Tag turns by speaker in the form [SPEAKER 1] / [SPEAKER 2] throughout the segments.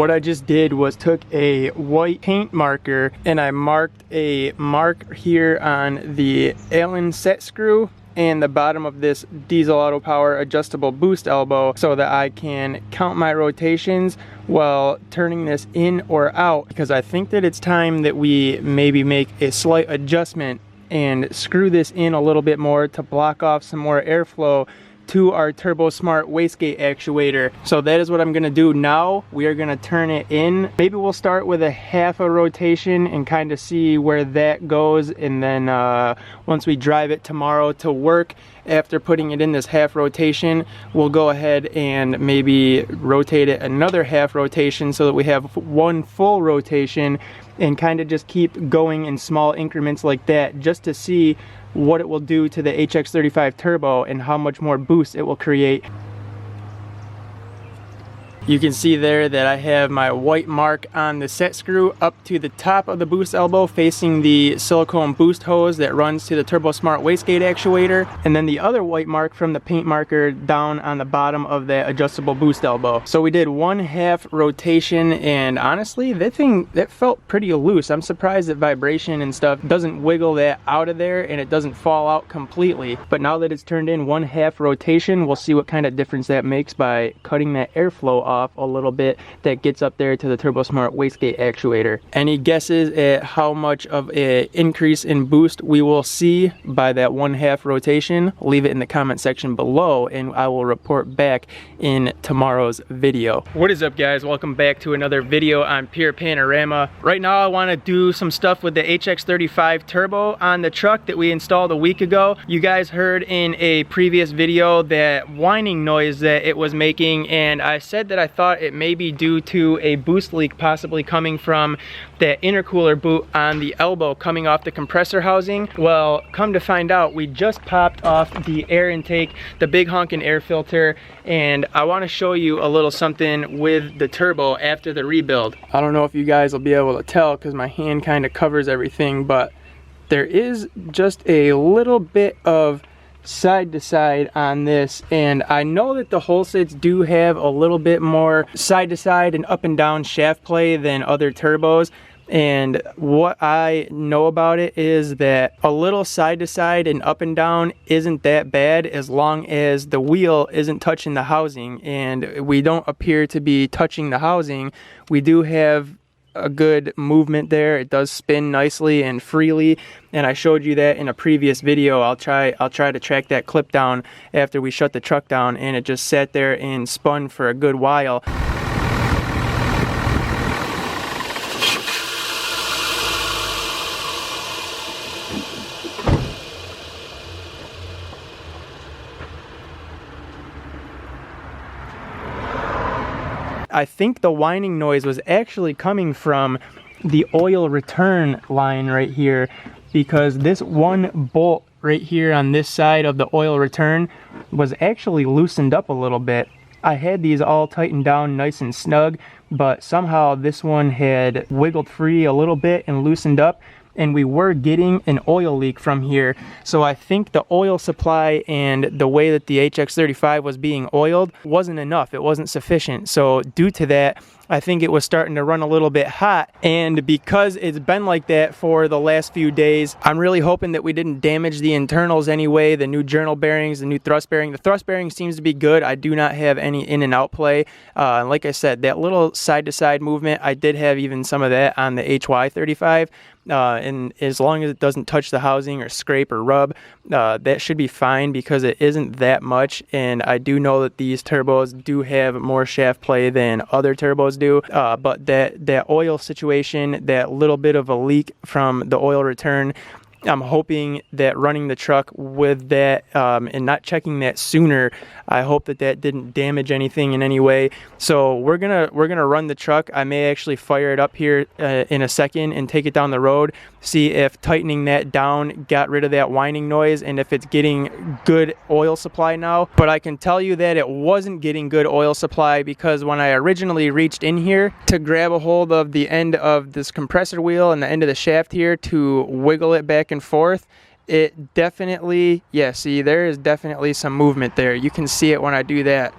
[SPEAKER 1] What I just did was took a white paint marker and I marked a mark here on the Allen set screw and the bottom of this diesel auto power adjustable boost elbow so that I can count my rotations while turning this in or out, because I think that it's time that we maybe make a slight adjustment and screw this in a little bit more to block off some more airflow to our Turbo Smart wastegate actuator. So that is what I'm gonna do now. We are gonna turn it in. Maybe we'll start with a half a rotation and kind of see where that goes, and then once we drive it tomorrow to work, after putting it in this half rotation, we'll go ahead and maybe rotate it another half rotation so that we have one full rotation, and kind of just keep going in small increments like that, just to see what it will do to the HX35 Turbo and how much more boost it will create. You can see there that I have my white mark on the set screw up to the top of the boost elbow facing the silicone boost hose that runs to the Turbo Smart wastegate actuator, and then the other white mark from the paint marker down on the bottom of that adjustable boost elbow. So we did one half rotation, and honestly that felt pretty loose. I'm surprised that vibration and stuff doesn't wiggle that out of there and it doesn't fall out completely. But now that it's turned in one half rotation, we'll see what kind of difference that makes by cutting that airflow off a little bit that gets up there to the Turbo Smart wastegate actuator. Any guesses at how much of an increase in boost we will see by that one half rotation? Leave it in the comment section below and I will report back in tomorrow's video. What is up, guys? Welcome back to another video on Pure Panorama. Right now I want to do some stuff with the HX35 Turbo on the truck that we installed a week ago. You guys heard in a previous video that whining noise that it was making, and I said that I thought it may be due to a boost leak possibly coming from that intercooler boot on the elbow coming off the compressor housing. Well, come to find out, we just popped off the air intake, the big honkin' air filter, and I want to show you a little something with the turbo after the rebuild. I don't know if you guys will be able to tell because my hand kind of covers everything, but there is just a little bit of side to side on this, and I know that the Holsets do have a little bit more side to side and up and down shaft play than other turbos, and what I know about it is that a little side to side and up and down isn't that bad as long as the wheel isn't touching the housing, and we don't appear to be touching the housing. We do have a good movement there. It does spin nicely and freely, and I showed you that in a previous video. I'll try to track that clip down after we shut the truck down, and it just sat there and spun for a good while. I think the whining noise was actually coming from the oil return line right here, because this one bolt right here on this side of the oil return was actually loosened up a little bit. I had these all tightened down nice and snug, but somehow this one had wiggled free a little bit and loosened up, and we were getting an oil leak from here. So I think the oil supply and the way that the HX35 was being oiled wasn't enough. It wasn't sufficient. So due to that, I think it was starting to run a little bit hot, and because it's been like that for the last few days, I'm really hoping that we didn't damage the internals anyway, the new journal bearings, the new thrust bearing. The thrust bearing seems to be good. I do not have any in and out play. Like I said, that little side to side movement, I did have even some of that on the HY35. And as long as it doesn't touch the housing or scrape or rub, that should be fine, because it isn't that much. And I do know that these turbos do have more shaft play than other turbos do, but that oil situation, that little bit of a leak from the oil return, I'm hoping that running the truck with that and not checking that sooner, I hope that that didn't damage anything in any way. So we're gonna run the truck. I may actually fire it up here in a second and take it down the road, see if tightening that down got rid of that whining noise and if it's getting good oil supply now. But I can tell you that it wasn't getting good oil supply, because when I originally reached in here to grab a hold of the end of this compressor wheel and the end of the shaft here to wiggle it back and forth, it definitely, yeah, see, there is definitely some movement there. You can see it when I do that.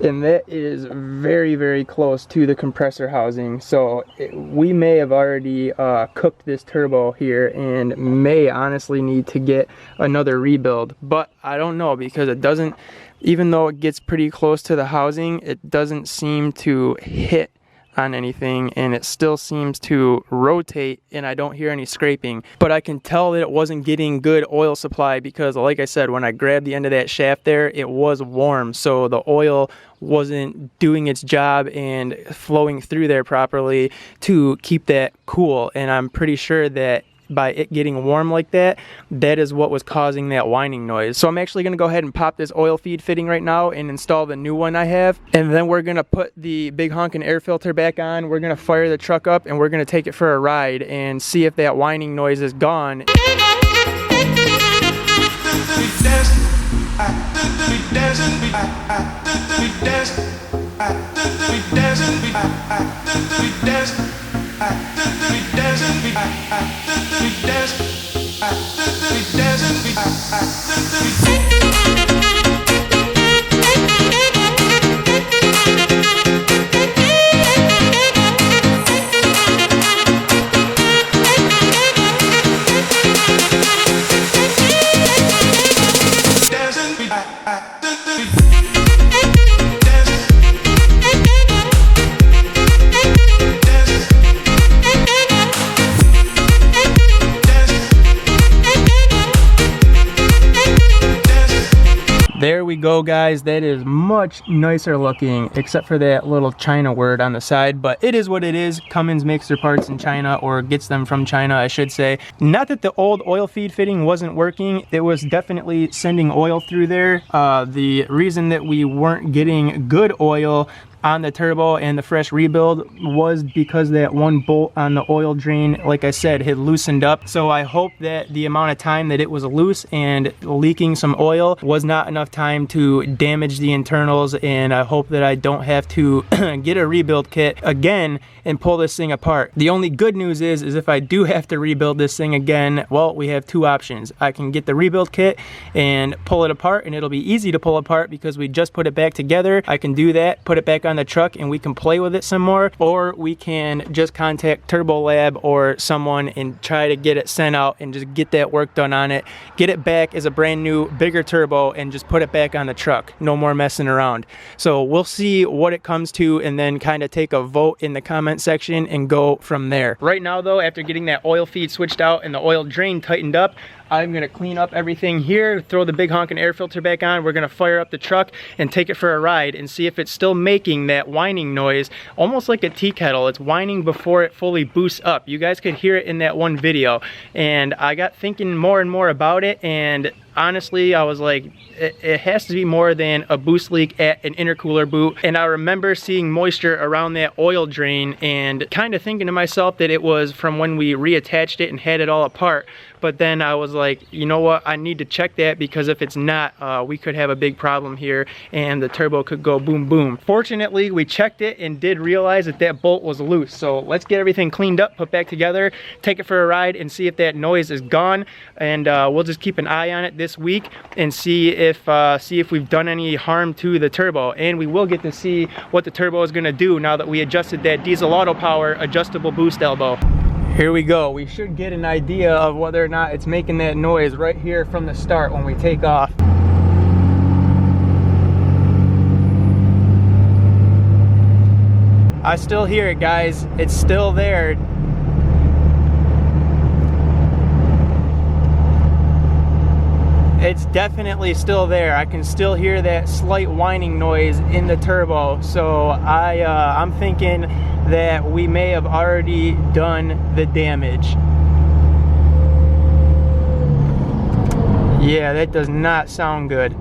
[SPEAKER 1] and that is very, very close to the compressor housing. So we may have already cooked this turbo here and may honestly need to get another rebuild, but I don't know, because it doesn't, even though it gets pretty close to the housing, it doesn't seem to hit on anything, and it still seems to rotate, and I don't hear any scraping. But I can tell that it wasn't getting good oil supply, because like I said, when I grabbed the end of that shaft there, it was warm, so the oil wasn't doing its job and flowing through there properly to keep that cool. And I'm pretty sure that by it getting warm like that, that is what was causing that whining noise. So I'm actually going to go ahead and pop this oil feed fitting right now and install the new one I have, and then we're going to put the big honking air filter back on. We're going to fire the truck up and we're going to take it for a ride and see if that whining noise is gone. There we go, guys. That is much nicer looking, except for that little China word on the side, but it is what it is. Cummins makes their parts in China, or gets them from China, I should say. Not that the old oil feed fitting wasn't working. It was definitely sending oil through there. The reason that we weren't getting good oil on the turbo and the fresh rebuild was because that one bolt on the oil drain, like I said, had loosened up. So I hope that the amount of time that it was loose and leaking some oil was not enough time to damage the internals, and I hope that I don't have to get a rebuild kit again and pull this thing apart. The only good news is if I do have to rebuild this thing again, well, we have two options. I can get the rebuild kit and pull it apart, and it'll be easy to pull apart because we just put it back together. I can do that, put it back on the truck, and we can play with it some more, or we can just contact Turbo Lab or someone and try to get it sent out and just get that work done on it, get it back as a brand new bigger turbo, and just put it back on the truck. No more messing around. So we'll see what it comes to, and then kind of take a vote in the comment section and go from there. Right now though, after getting that oil feed switched out and the oil drain tightened up, I'm gonna clean up everything here, throw the big honking air filter back on. We're gonna fire up the truck and take it for a ride and see if it's still making that whining noise, almost like a tea kettle. It's whining before it fully boosts up. You guys could hear it in that one video, and I got thinking more and more about it, and honestly, I was like, it has to be more than a boost leak at an intercooler boot. And I remember seeing moisture around that oil drain and kind of thinking to myself that it was from when we reattached it and had it all apart. But then I was like, you know what, I need to check that, because if it's not, we could have a big problem here and the turbo could go boom boom. Fortunately, we checked it and did realize that that bolt was loose. So let's get everything cleaned up, put back together, take it for a ride, and see if that noise is gone. And we'll just keep an eye on it this week and see if we've done any harm to the turbo. And we will get to see what the turbo is gonna do now that we adjusted that diesel auto power adjustable boost elbow. Here we go. We should get an idea of whether or not it's making that noise right here from the start when we take off. I still hear it, guys. It's still there. It's definitely still there. I can still hear that slight whining noise in the turbo. So I'm thinking that we may have already done the damage. Yeah, that does not sound good.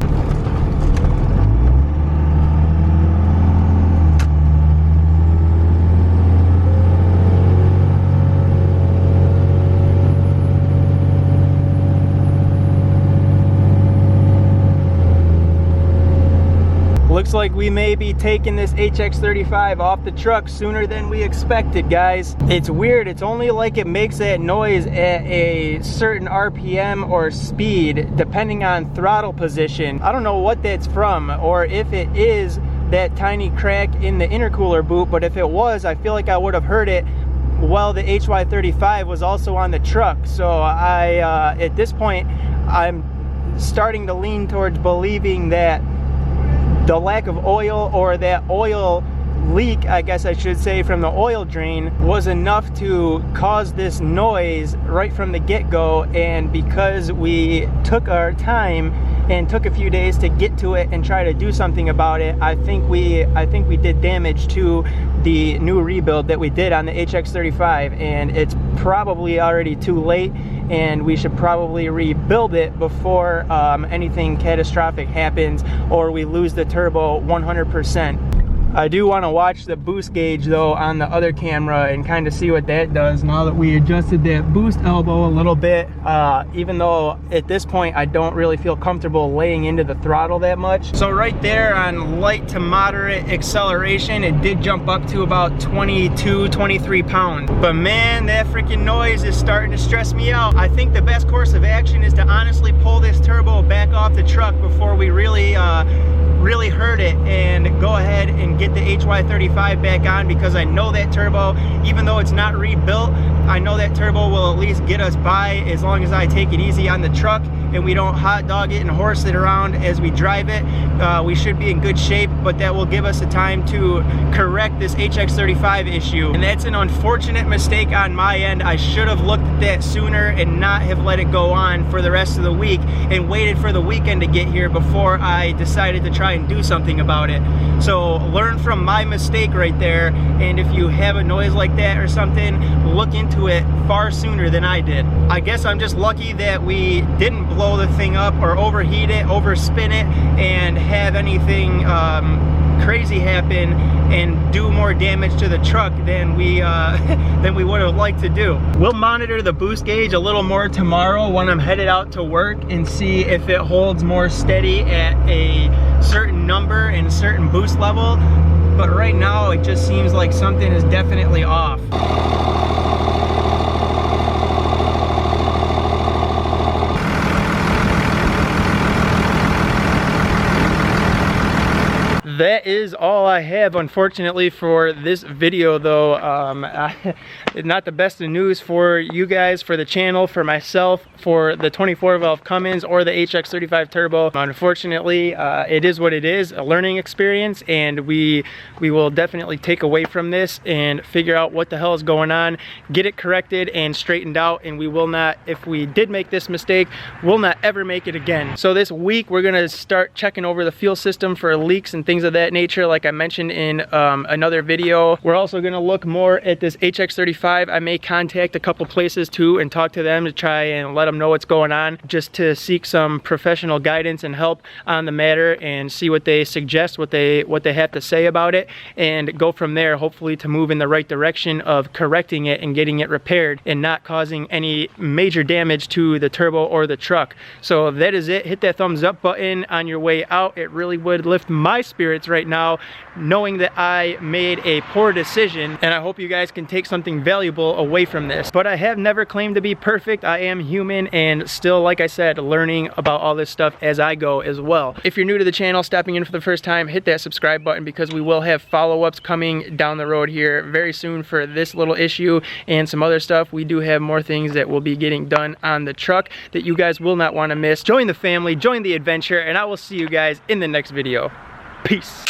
[SPEAKER 1] Looks like we may be taking this HX35 off the truck sooner than we expected, guys. It's weird, it's only like it makes that noise at a certain RPM or speed, depending on throttle position. I don't know what that's from, or if it is that tiny crack in the intercooler boot, but if it was, I feel like I would have heard it while the HY35 was also on the truck. So at this point, I'm starting to lean towards believing that the lack of oil, or that oil leak, I guess I should say, from the oil drain was enough to cause this noise right from the get-go. And because we took our time and took a few days to get to it and try to do something about it, I think we did damage to the new rebuild that we did on the HX35, and it's probably already too late, and we should probably rebuild it before anything catastrophic happens or we lose the turbo 100%. I do want to watch the boost gauge though on the other camera and kind of see what that does now that we adjusted that boost elbow a little bit, even though at this point I don't really feel comfortable laying into the throttle that much. So right there on light to moderate acceleration, it did jump up to about 22, 23 pounds. But man, that freaking noise is starting to stress me out. I think the best course of action is to honestly pull this turbo back off the truck before we really hurt it, and go ahead and get the HY35 back on, because I know that turbo, even though it's not rebuilt, I know that turbo will at least get us by as long as I take it easy on the truck and we don't hot dog it and horse it around as we drive it. We should be in good shape, but that will give us the time to correct this HX35 issue. And that's an unfortunate mistake on my end. I should have looked at that sooner and not have let it go on for the rest of the week and waited for the weekend to get here before I decided to try and do something about it. So learn from my mistake right there, and if you have a noise like that or something, look into it far sooner than I did. I guess I'm just lucky that we didn't blow the thing up or overheat it, overspin it, and have anything crazy happen and do more damage to the truck than we would have liked to do. We'll monitor the boost gauge a little more tomorrow when I'm headed out to work and see if it holds more steady at a certain number and a certain boost level. But right now it just seems like something is definitely off. That is all I have, unfortunately, for this video though. Not the best of news for you guys, for the channel, for myself, for the 24 valve Cummins or the HX35 Turbo. Unfortunately, it is what it is, a learning experience, and we will definitely take away from this and figure out what the hell is going on, get it corrected and straightened out, and we will not, if we did make this mistake, we'll not ever make it again. So this week we're gonna start checking over the fuel system for leaks and things of that nature, like I mentioned in another video. We're also gonna look more at this HX35. I may contact a couple places too and talk to them to try and let them know what's going on, just to seek some professional guidance and help on the matter and see what they suggest, what they have to say about it, and go from there, hopefully to move in the right direction of correcting it and getting it repaired and not causing any major damage to the turbo or the truck. So that is it. Hit that thumbs up button on your way out. It really would lift my spirits right now, knowing that I made a poor decision, and I hope you guys can take something valuable away from this. But I have never claimed to be perfect. I am human and still, like I said, learning about all this stuff as I go as well. If you're new to the channel, stepping in for the first time, hit that subscribe button, because we will have follow-ups coming down the road here very soon for this little issue and some other stuff. We do have more things that will be getting done on the truck that you guys will not want to miss. Join the family, join the adventure, and I will see you guys in the next video. Peace.